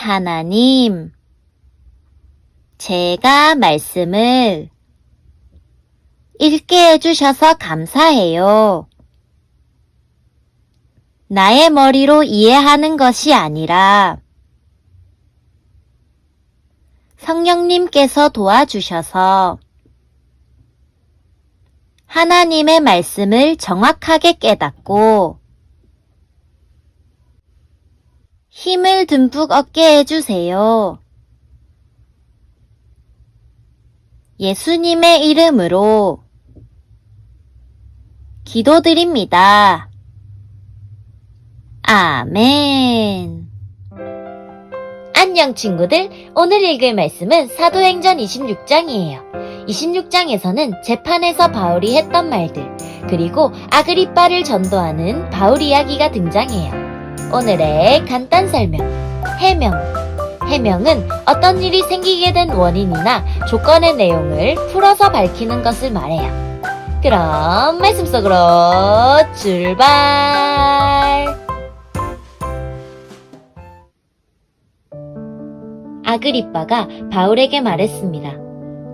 하나님, 제가 말씀을 읽게 해주셔서 감사해요. 나의 머리로 이해하는 것이 아니라 성령님께서 도와주셔서 하나님의 말씀을 정확하게 깨닫고 힘을 듬뿍 얻게 해주세요. 예수님의 이름으로 기도드립니다. 아멘. 안녕 친구들, 오늘 읽을 말씀은 사도행전 26장이에요. 26장에서는 재판에서 바울이 했던 말들, 그리고 아그리빠를 전도하는 바울 이야기가 등장해요. 오늘의 간단 설명, 해명. 해명은 어떤 일이 생기게 된 원인이나 조건의 내용을 풀어서 밝히는 것을 말해요. 그럼 말씀 속으로 출발! 아그리빠가 바울에게 말했습니다.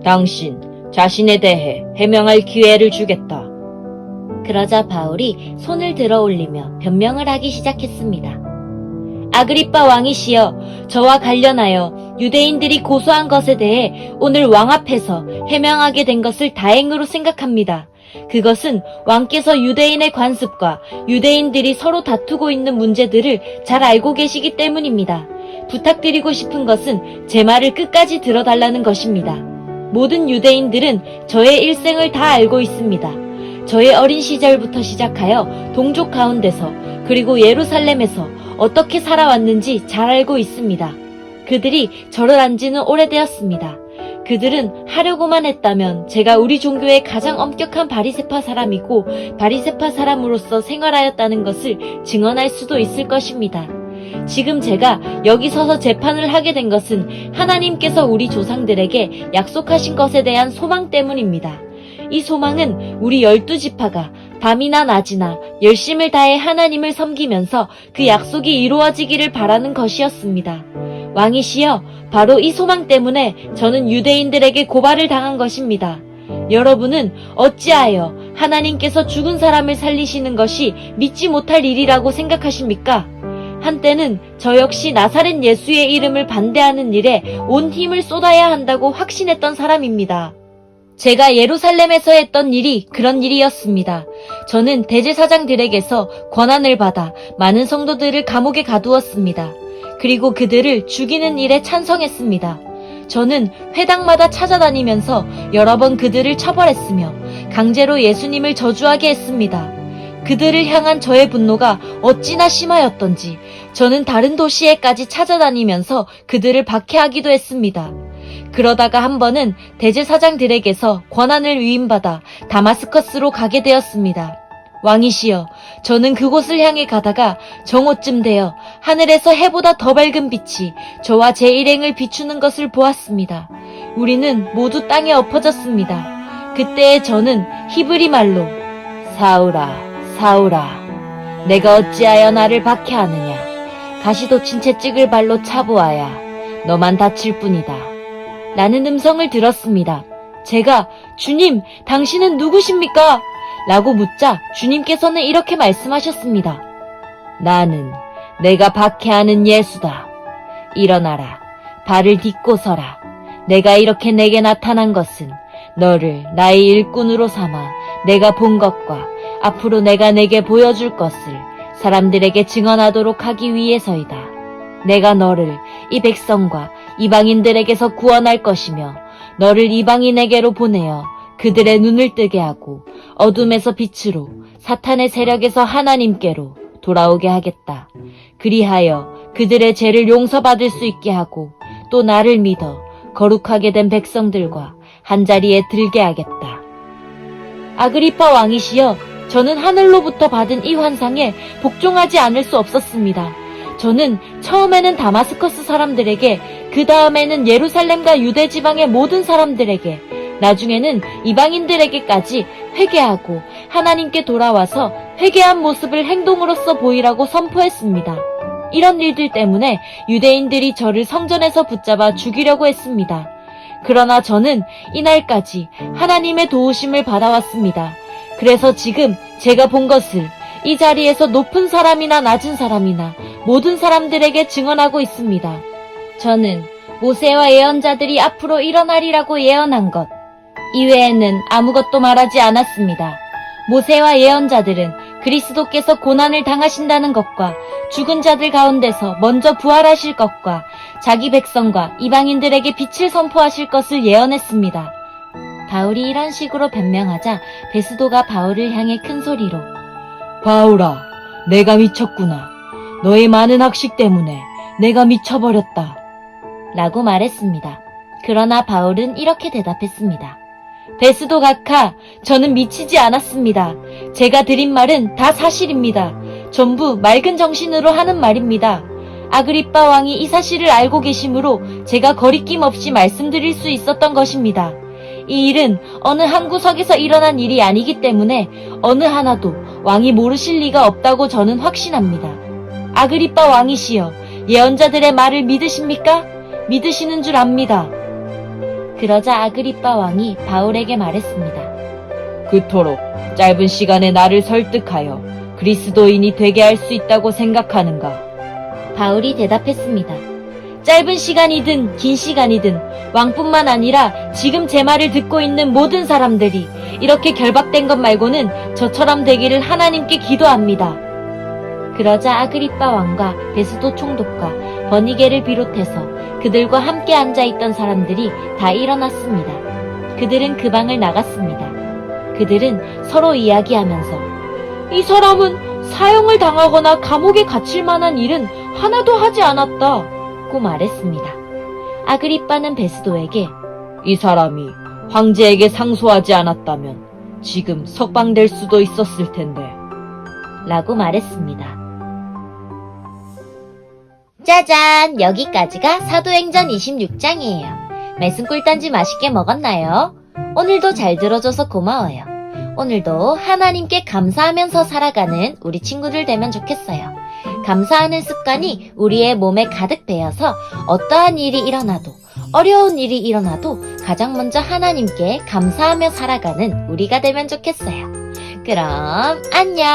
당신 자신에 대해 해명할 기회를 주겠다. 그러자 바울이 손을 들어 올리며 변명을 하기 시작했습니다. 아그리빠 왕이시여, 저와 관련하여 유대인들이 고소한 것에 대해 오늘 왕 앞에서 해명하게 된 것을 다행으로 생각합니다. 그것은 왕께서 유대인의 관습과 유대인들이 서로 다투고 있는 문제들을 잘 알고 계시기 때문입니다. 부탁드리고 싶은 것은 제 말을 끝까지 들어달라는 것입니다. 모든 유대인들은 저의 일생을 다 알고 있습니다. 저의 어린 시절부터 시작하여 동족 가운데서 그리고 예루살렘에서 어떻게 살아왔는지 잘 알고 있습니다. 그들이 저를 안 지는 오래되었습니다. 그들은 하려고만 했다면 제가 우리 종교의 가장 엄격한 바리새파 사람이고 바리새파 사람으로서 생활하였다는 것을 증언할 수도 있을 것입니다. 지금 제가 여기 서서 재판을 하게 된 것은 하나님께서 우리 조상들에게 약속하신 것에 대한 소망 때문입니다. 이 소망은 우리 12지파가 밤이나 낮이나 열심을 다해 하나님을 섬기면서 그 약속이 이루어지기를 바라는 것이었습니다. 왕이시여, 바로 이 소망 때문에 저는 유대인들에게 고발을 당한 것입니다. 여러분은 어찌하여 하나님께서 죽은 사람을 살리시는 것이 믿지 못할 일이라고 생각하십니까? 한때는 저 역시 나사렛 예수의 이름을 반대하는 일에 온 힘을 쏟아야 한다고 확신했던 사람입니다. 제가 예루살렘에서 했던 일이 그런 일이었습니다. 저는 대제사장들에게서 권한을 받아 많은 성도들을 감옥에 가두었습니다. 그리고 그들을 죽이는 일에 찬성했습니다. 저는 회당마다 찾아다니면서 여러 번 그들을 처벌했으며 강제로 예수님을 저주하게 했습니다. 그들을 향한 저의 분노가 어찌나 심하였던지 저는 다른 도시에까지 찾아다니면서 그들을 박해하기도 했습니다. 그러다가 한 번은 대제사장들에게서 권한을 위임받아 다마스커스로 가게 되었습니다. 왕이시여, 저는 그곳을 향해 가다가 정오쯤 되어 하늘에서 해보다 더 밝은 빛이 저와 제 일행을 비추는 것을 보았습니다. 우리는 모두 땅에 엎어졌습니다. 그때에 저는 히브리 말로 사울아, 사울아, 내가 어찌하여 나를 박해하느냐. 가시돋친 채찍을 발로 차보아야 너만 다칠 뿐이다. 라는 음성을 들었습니다. 제가 주님, 당신은 누구십니까? 라고 묻자 주님께서는 이렇게 말씀하셨습니다. 나는 내가 박해하는 예수다. 일어나라. 발을 딛고 서라. 내가 이렇게 내게 나타난 것은 너를 나의 일꾼으로 삼아 내가 본 것과 앞으로 내가 내게 보여줄 것을 사람들에게 증언하도록 하기 위해서이다. 내가 너를 이 백성과 이방인들에게서 구원할 것이며 너를 이방인에게로 보내어 그들의 눈을 뜨게 하고 어둠에서 빛으로 사탄의 세력에서 하나님께로 돌아오게 하겠다. 그리하여 그들의 죄를 용서받을 수 있게 하고 또 나를 믿어 거룩하게 된 백성들과 한자리에 들게 하겠다. 아그리빠 왕이시여, 저는 하늘로부터 받은 이 환상에 복종하지 않을 수 없었습니다. 저는 처음에는 다마스커스 사람들에게, 그 다음에는 예루살렘과 유대 지방의 모든 사람들에게, 나중에는 이방인들에게까지 회개하고 하나님께 돌아와서 회개한 모습을 행동으로써 보이라고 선포했습니다. 이런 일들 때문에 유대인들이 저를 성전에서 붙잡아 죽이려고 했습니다. 그러나 저는 이날까지 하나님의 도우심을 받아왔습니다. 그래서 지금 제가 본 것을 이 자리에서 높은 사람이나 낮은 사람이나 모든 사람들에게 증언하고 있습니다. 저는 모세와 예언자들이 앞으로 일어나리라고 예언한 것 이외에는 아무것도 말하지 않았습니다. 모세와 예언자들은 그리스도께서 고난을 당하신다는 것과 죽은 자들 가운데서 먼저 부활하실 것과 자기 백성과 이방인들에게 빛을 선포하실 것을 예언했습니다. 바울이 이런 식으로 변명하자 베스도가 바울을 향해 큰 소리로 바울아, 내가 미쳤구나. 너의 많은 학식 때문에 내가 미쳐버렸다. 라고 말했습니다. 그러나 바울은 이렇게 대답했습니다. 베스도 각하, 저는 미치지 않았습니다. 제가 드린 말은 다 사실입니다. 전부 맑은 정신으로 하는 말입니다. 아그리빠 왕이 이 사실을 알고 계시므로 제가 거리낌 없이 말씀드릴 수 있었던 것입니다. 이 일은 어느 한 구석에서 일어난 일이 아니기 때문에 어느 하나도 왕이 모르실 리가 없다고 저는 확신합니다. 아그리빠 왕이시여, 예언자들의 말을 믿으십니까? 믿으시는 줄 압니다. 그러자 아그리빠 왕이 바울에게 말했습니다. 그토록 짧은 시간에 나를 설득하여 그리스도인이 되게 할 수 있다고 생각하는가? 바울이 대답했습니다. 짧은 시간이든 긴 시간이든 왕뿐만 아니라 지금 제 말을 듣고 있는 모든 사람들이 이렇게 결박된 것 말고는 저처럼 되기를 하나님께 기도합니다. 그러자 아그리빠 왕과 베스도 총독과 버니게를 비롯해서 그들과 함께 앉아있던 사람들이 다 일어났습니다. 그들은 그 방을 나갔습니다. 그들은 서로 이야기하면서 이 사람은 사형을 당하거나 감옥에 갇힐 만한 일은 하나도 하지 않았다고 말했습니다. 아그리빠는 베스도에게 이 사람이 황제에게 상소하지 않았다면 지금 석방될 수도 있었을 텐데 라고 말했습니다. 짜잔! 여기까지가 사도행전 26장이에요. 말씀 꿀단지 맛있게 먹었나요? 오늘도 잘 들어줘서 고마워요. 오늘도 하나님께 감사하면서 살아가는 우리 친구들 되면 좋겠어요. 감사하는 습관이 우리의 몸에 가득 배어서 어떠한 일이 일어나도 어려운 일이 일어나도 가장 먼저 하나님께 감사하며 살아가는 우리가 되면 좋겠어요. 그럼 안녕!